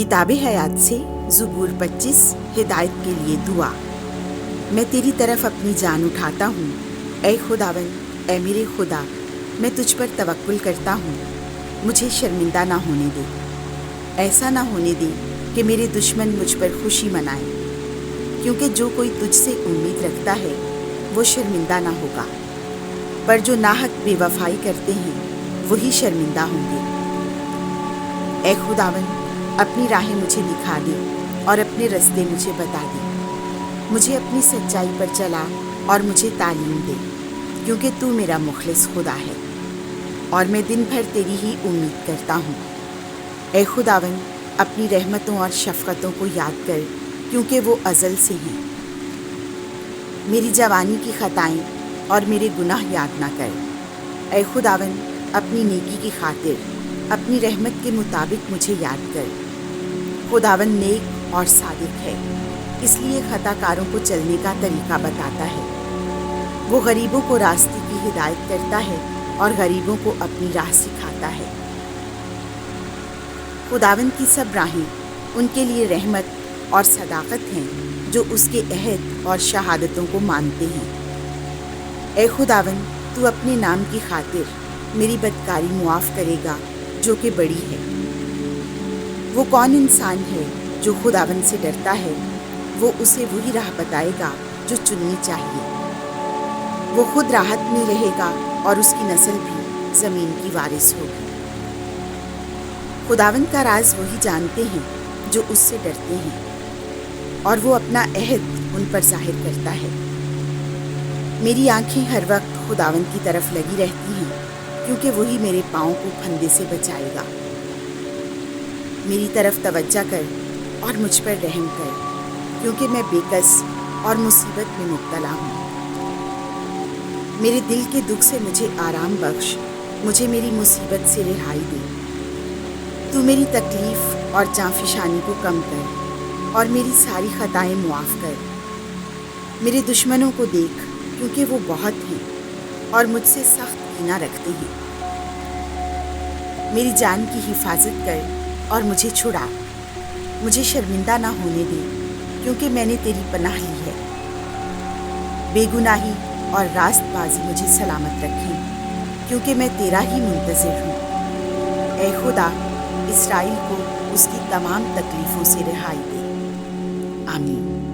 کتاب حیات سے زبور 25 ہدایت کے لیے دعا۔ میں تیری طرف اپنی جان اٹھاتا ہوں، اے خداوند، اے میرے خدا، میں تجھ پر توکل کرتا ہوں۔ مجھے شرمندہ نہ ہونے دے، ایسا نہ ہونے دے کہ میرے دشمن مجھ پر خوشی منائیں، کیونکہ جو کوئی تجھ سے امید رکھتا ہے وہ شرمندہ نہ ہوگا، پر جو ناحق بے وفائی کرتے ہیں وہی شرمندہ ہوں گے۔ اے خداوند، اپنی راہیں مجھے دکھا دے اور اپنے رستے مجھے بتا دے۔ مجھے اپنی سچائی پر چلا اور مجھے تعلیم دے، کیونکہ تو میرا مخلص خدا ہے اور میں دن بھر تیری ہی امید کرتا ہوں۔ اے خداوند، اپنی رحمتوں اور شفقتوں کو یاد کر، کیونکہ وہ ازل سے ہیں۔ میری جوانی کی خطائیں اور میرے گناہ یاد نہ کر۔ اے خداوند، اپنی نیکی کی خاطر اپنی رحمت کے مطابق مجھے یاد کر۔ خداوند نیک اور صادق ہے، اس لیے خطا کاروں کو چلنے کا طریقہ بتاتا ہے۔ وہ غریبوں کو راستے کی ہدایت کرتا ہے اور غریبوں کو اپنی راہ سکھاتا ہے۔ خداوند کی سب راہیں ان کے لیے رحمت اور صداقت ہیں جو اس کے عہد اور شہادتوں کو مانتے ہیں۔ اے خداوند، تو اپنے نام کی خاطر میری بدکاری معاف کرے گا جو کہ بڑی ہے۔ وہ کون انسان ہے جو خداوند سے ڈرتا ہے؟ وہ اسے وہی راہ بتائے گا جو چننی چاہیے۔ وہ خود راحت میں رہے گا اور اس کی نسل بھی زمین کی وارث ہوگی۔ خداوند کا راز وہی جانتے ہیں جو اس سے ڈرتے ہیں، اور وہ اپنا عہد ان پر ظاہر کرتا ہے۔ میری آنکھیں ہر وقت خداوند کی طرف لگی رہتی ہیں، کیونکہ وہی میرے پاؤں کو پھندے سے بچائے گا۔ میری طرف توجہ کر اور مجھ پر رحم کر، کیونکہ میں بے کس اور مصیبت میں مبتلا ہوں۔ میرے دل کے دکھ سے مجھے آرام بخش، مجھے میری مصیبت سے رہائی دے۔ تو میری تکلیف اور جانفشانی کو کم کر اور میری ساری خطائیں معاف کر۔ میرے دشمنوں کو دیکھ، کیونکہ وہ بہت ہیں اور مجھ سے سخت کینہ رکھتے ہیں۔ میری جان کی حفاظت کر اور مجھے چھڑا، مجھے شرمندہ نہ ہونے دے، کیونکہ میں نے تیری پناہ لی ہے۔ بے گناہی اور راست بازی مجھے سلامت رکھیں، کیونکہ میں تیرا ہی منتظر ہوں۔ اے خدا، اسرائیل کو اس کی تمام تکلیفوں سے رہائی دے۔ آمین۔